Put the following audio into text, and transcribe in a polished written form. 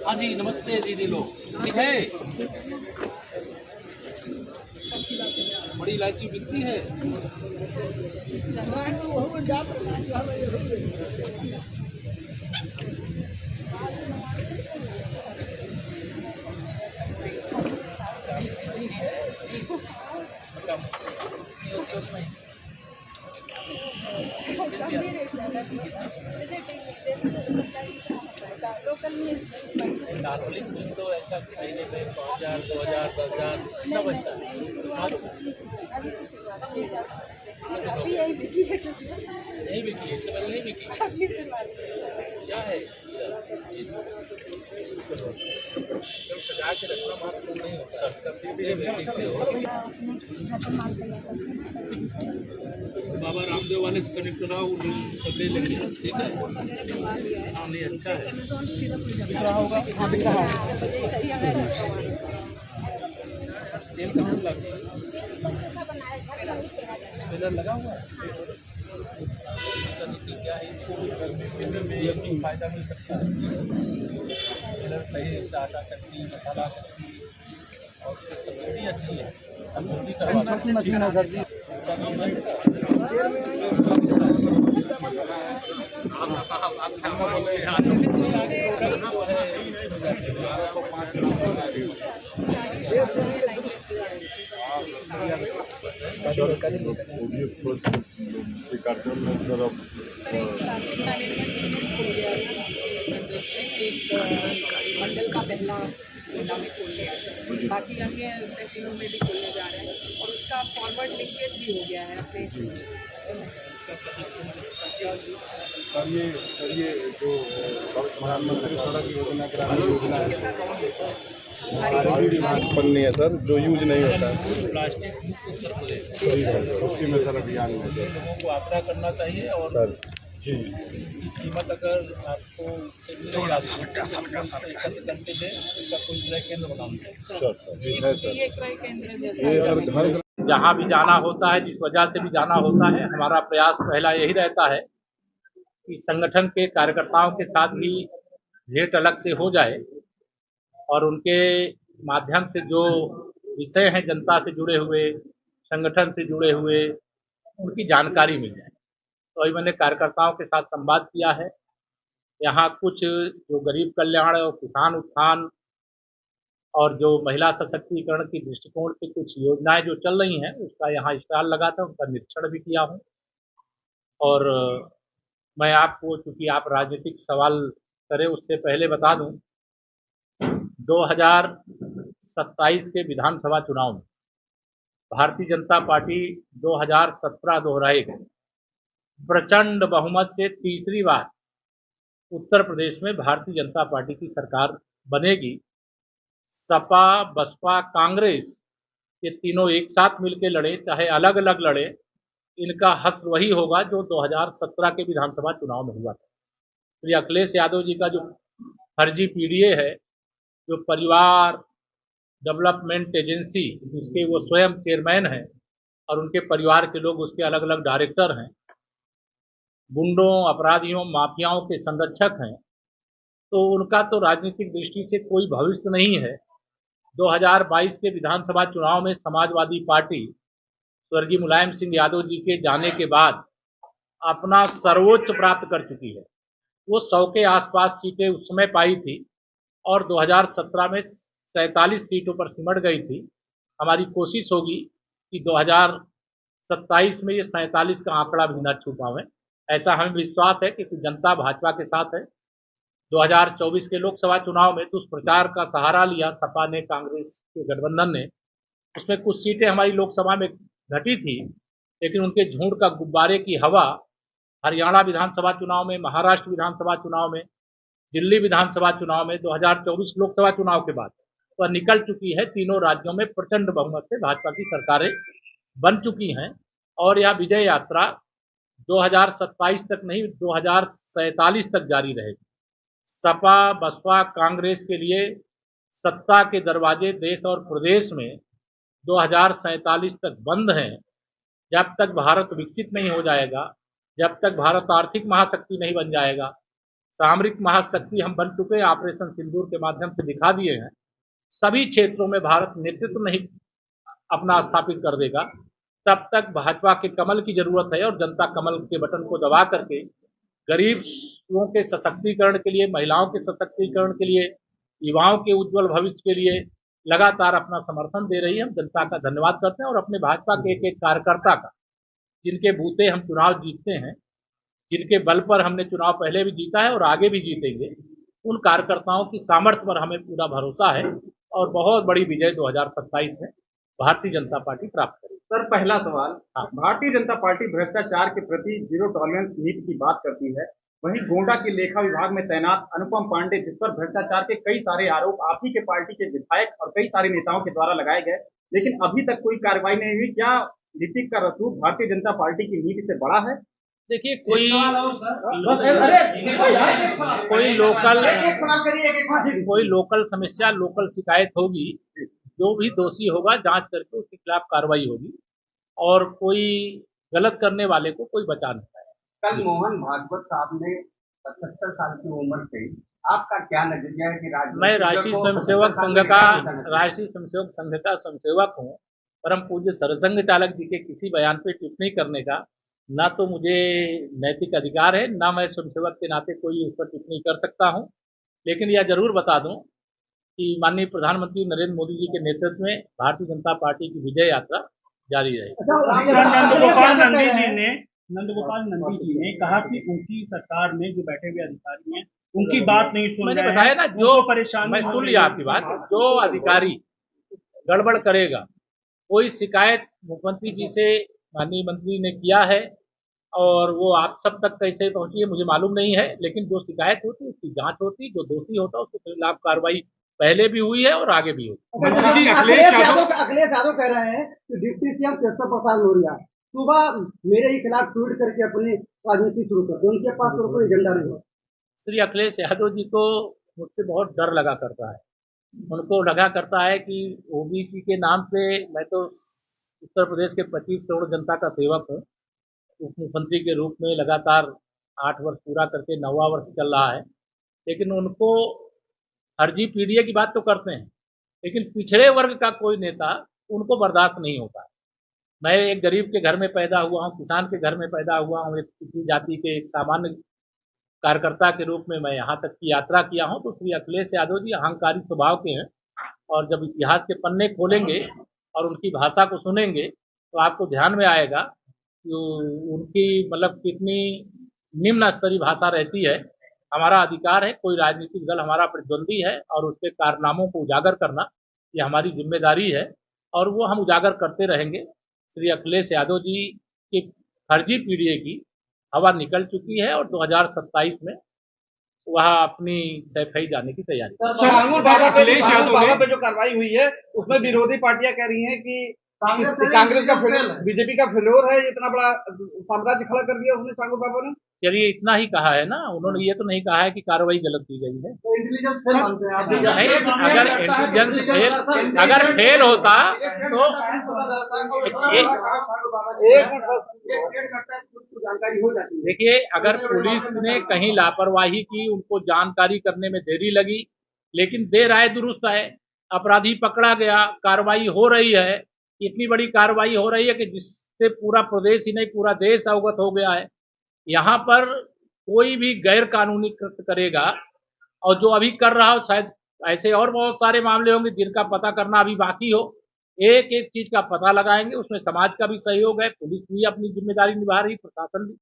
हाँ जी, नमस्ते दीदी लोग। ठीक है, बड़ी इलायची बिकती है। नॉर्मली कुछ तो ऐसा महीने में 5,000, 2,000, 10,000 कितना बचता है? यही बिकी है, इससे पहले नहीं बिकी। क्या है तो सजा के रखना महत्वपूर्ण नहीं होता, ठीक से हो। बाबा रामदेव वाले से कनेक्ट कराओ, सब ले लेंगे। ठीक है, हाँ नहीं अच्छा है, बिक रहा होगा। हाँ बिक रहा है। तेल कहाँ लगा, स्पेलर लगा हुआ है। क्या है, इसको भी फायदा मिल सकता है। स्पेलर सही रहता, आटा चटनी, मसाला चटनी, और सब्सिडी अच्छी है। हम जल्दी करवा सकते हैं सर जी। मंडल का पहला जिला में खोल गया है, बाकी अन्य तहसीलों में भी खोलने जा रहे हैं और उसका फॉरवर्ड लिंकेज भी हो गया है अपने। सर ये जो प्रधानमंत्री सड़क योजना ग्रामीण योजना बननी है सर, जो यूज नहीं होता है प्लास्टिक मुक्त उत्तर प्रदेश सही सर, उसी में सर अभियान में लोगों को आग्रह करना चाहिए। और सर जी इसकी कीमत अगर आपको करके दे, इसका कोई क्रय केंद्र बनाना चाहिए। सर जी है सर, ये क्रय केंद्र ये सर जैसा घर जहाँ भी जाना होता है, जिस वजह से भी जाना होता है, हमारा प्रयास पहला यही रहता है कि संगठन के कार्यकर्ताओं के साथ भी भेंट अलग से हो जाए और उनके माध्यम से जो विषय हैं जनता से जुड़े हुए, संगठन से जुड़े हुए, उनकी जानकारी मिल जाए। तो अभी मैंने कार्यकर्ताओं के साथ संवाद किया है। यहाँ कुछ जो गरीब कल्याण और किसान उत्थान और जो महिला सशक्तिकरण की दृष्टिकोण से कुछ योजनाएं जो चल रही हैं, उसका यहाँ स्टॉल लगा था, उनका निरीक्षण भी किया हूँ। और मैं आपको, चूंकि आप राजनीतिक सवाल करें, उससे पहले बता दूं, 2027 के विधानसभा चुनाव में भारतीय जनता पार्टी 2017 दोहराएगी। प्रचंड बहुमत से तीसरी बार उत्तर प्रदेश में भारतीय जनता पार्टी की सरकार बनेगी। सपा, बसपा, कांग्रेस ये तीनों एक साथ मिलकर लड़े, चाहे अलग अलग लड़े, इनका हश्र वही होगा जो 2017 के विधानसभा चुनाव में हुआ था। श्री अखिलेश यादव जी का जो फर्जी पीडीए है, जो परिवार डेवलपमेंट एजेंसी जिसके वो स्वयं चेयरमैन हैं और उनके परिवार के लोग उसके अलग अलग डायरेक्टर हैं, गुंडों, अपराधियों, माफियाओं के संरक्षक हैं, तो उनका तो राजनीतिक दृष्टि से कोई भविष्य नहीं है। 2022 के विधानसभा चुनाव में समाजवादी पार्टी स्वर्गीय मुलायम सिंह यादव जी के जाने के बाद अपना सर्वोच्च प्राप्त कर चुकी है। वो 100 के आसपास सीटें उस समय पाई थी और 2017 में 47 सीटों पर सिमट गई थी। हमारी कोशिश होगी कि 2027 में ये 47 का आंकड़ा भी न छू पावे। ऐसा हमें विश्वास है कि जनता भाजपा के साथ है। 2024 के लोकसभा चुनाव में दुष्प्रचार का सहारा लिया सपा ने, कांग्रेस के गठबंधन ने, उसमें कुछ सीटें हमारी लोकसभा में घटी थी, लेकिन उनके झूठ का गुब्बारे की हवा हरियाणा विधानसभा चुनाव में, महाराष्ट्र विधानसभा चुनाव में, दिल्ली विधानसभा चुनाव में, 2024 लोकसभा चुनाव के बाद वह निकल चुकी है। तीनों राज्यों में प्रचंड बहुमत से भाजपा की सरकारें बन चुकी हैं और यह विजय यात्रा 2027 तक नहीं, 2047 तक जारी रहेगी। सपा, बसपा, कांग्रेस के लिए सत्ता के दरवाजे देश और प्रदेश में 2047 तक बंद हैं। जब तक भारत विकसित नहीं हो जाएगा, जब तक भारत आर्थिक महाशक्ति नहीं बन जाएगा, सामरिक महाशक्ति हम बन चुके हैं, ऑपरेशन सिंदूर के माध्यम से दिखा दिए हैं। सभी क्षेत्रों में भारत नेतृत्व नहीं अपना स्थापित कर देगा तब तक भाजपा के कमल की जरूरत है, और जनता कमल के बटन को दबा करके गरीबों के सशक्तिकरण के लिए, महिलाओं के सशक्तिकरण के लिए, युवाओं के उज्जवल भविष्य के लिए लगातार अपना समर्थन दे रही है। हम जनता का धन्यवाद करते हैं और अपने भाजपा के एक एक कार्यकर्ता का, जिनके बूते हम चुनाव जीतते हैं, जिनके बल पर हमने चुनाव पहले भी जीता है और आगे भी जीतेंगे, उन कार्यकर्ताओं की सामर्थ्य पर हमें पूरा भरोसा है और बहुत बड़ी विजय 2027 में भारतीय जनता पार्टी प्राप्त करेगी। सर, पहला सवाल, भारतीय जनता पार्टी भ्रष्टाचार के प्रति जीरो टॉलरेंस नीति की बात करती है, वहीं गोंडा के लेखा विभाग में तैनात अनुपम पांडे, जिस पर भ्रष्टाचार के कई सारे आरोप आप ही के पार्टी के विधायक और कई सारे नेताओं के द्वारा लगाए गए, लेकिन अभी तक कोई कार्रवाई नहीं हुई। क्या नीति का रसूख भारतीय जनता पार्टी की नीति से बड़ा है? देखिए, कोई लोकल समस्या, लोकल शिकायत होगी, जो भी दोषी होगा जांच करके उसके खिलाफ कार्रवाई होगी, और कोई गलत करने वाले को कोई बचा नहीं पाएगा। कल मोहन भागवत साहब ने 77 साल की उम्र से, आपका क्या नजरिया है कि मैं राष्ट्रीय स्वयंसेवक संघ का स्वयंसेवक हूँ। परम पूज्य सरसंघ चालक जी के किसी बयान पे टिप्पणी करने का ना तो मुझे नैतिक अधिकार है, ना मैं स्वयंसेवक के नाते कोई उस पर टिप्पणी कर सकता हूं। लेकिन यह जरूर बता दूं कि माननीय प्रधानमंत्री नरेंद्र मोदी जी के नेतृत्व में भारतीय जनता पार्टी की विजय यात्रा जारी रहेगी। नंदगोपाल नंदी जी ने कहा कि उनकी सरकार में जो बैठे हुए अधिकारी हैं उनकी बात नहीं सुन रहे हैं। मैंने बताया ना, जो परेशान, मैं सुन लिया आपकी बात। जो अधिकारी गड़बड़ करेगा, कोई शिकायत मुख्यमंत्री जी से माननीय मंत्री ने किया है और वो आप सब तक कैसे पहुंची है मुझे मालूम नहीं है, लेकिन जो शिकायत होती है उसकी जांच होती, जो दोषी होता है उसके खिलाफ कार्रवाई पहले भी हुई है और आगे भी होगी। अखिलेश यादव कह रहे हैं कि डिप्टी सीएम केशव प्रसाद मौर्य सुबह मेरे ही खिलाफ ट्वीट करके अपनी राजनीति शुरू कर दी, उनके पास तो कोई एजेंडा नहीं है। श्री अखिलेश यादव जी को मुझसे बहुत डर लगा करता है। उनको लगा करता है कि ओबीसी के नाम पे, मैं तो उत्तर प्रदेश के 25 करोड़ जनता का सेवक हूँ, उप मुख्यमंत्री के रूप में लगातार 8 वर्ष पूरा करके 9वां वर्ष चल रहा है, लेकिन उनको फर्जी पीडीए की बात तो करते हैं, लेकिन पिछड़े वर्ग का कोई नेता उनको बर्दाश्त नहीं होता। मैं एक गरीब के घर में पैदा हुआ हूँ, किसान के घर में पैदा हुआ हूँ, एक पिछड़ी जाति के एक सामान्य कार्यकर्ता के रूप में मैं यहाँ तक की यात्रा किया हूँ। तो श्री अखिलेश यादव जी अहंकारी स्वभाव के हैं, और जब इतिहास के पन्ने खोलेंगे और उनकी भाषा को सुनेंगे तो आपको ध्यान में आएगा कि उनकी मतलब कितनी निम्न स्तरीय भाषा रहती है। हमारा अधिकार है, कोई राजनीतिक दल हमारा प्रतिद्वंदी है और उसके कारनामों को उजागर करना ये हमारी जिम्मेदारी है, और वो हम उजागर करते रहेंगे। श्री अखिलेश यादव जी की फर्जी पीडीए की हवा निकल चुकी है और 2027 में वह अपनी सैफई जाने की तैयारी। अखिलेश यादव पे जो कार्रवाई हुई है उसमें विरोधी पार्टियां कह रही हैं कि कांग्रेस का बीजेपी का फेल्योर है, इतना बड़ा साम्राज्य खड़ा कर दिया उसने सांगू बाबा ने। चलिए, इतना ही कहा है ना उन्होंने, ये तो नहीं कहा है कि कार्रवाई गलत की गई है। तो इंटेलिजेंस फेल मानते हैं आप? नहीं, अगर इंटेलिजेंस अगर फेल होता तो जानकारी हो जाती है। देखिए, अगर पुलिस ने कहीं लापरवाही की, उनको जानकारी करने में देरी लगी, लेकिन देर आए दुरुस्त है, अपराधी पकड़ा गया, कार्रवाई हो रही है, इतनी बड़ी कार्रवाई हो रही है कि जिससे पूरा प्रदेश ही नहीं पूरा देश अवगत हो गया है। यहाँ पर कोई भी गैर कानूनी कृत्य करेगा, और जो अभी कर रहा हो, शायद ऐसे और बहुत सारे मामले होंगे जिनका पता करना अभी बाकी हो। एक एक चीज का पता लगाएंगे, उसमें समाज का भी सहयोग है, पुलिस भी अपनी जिम्मेदारी निभा रही, प्रशासन भी।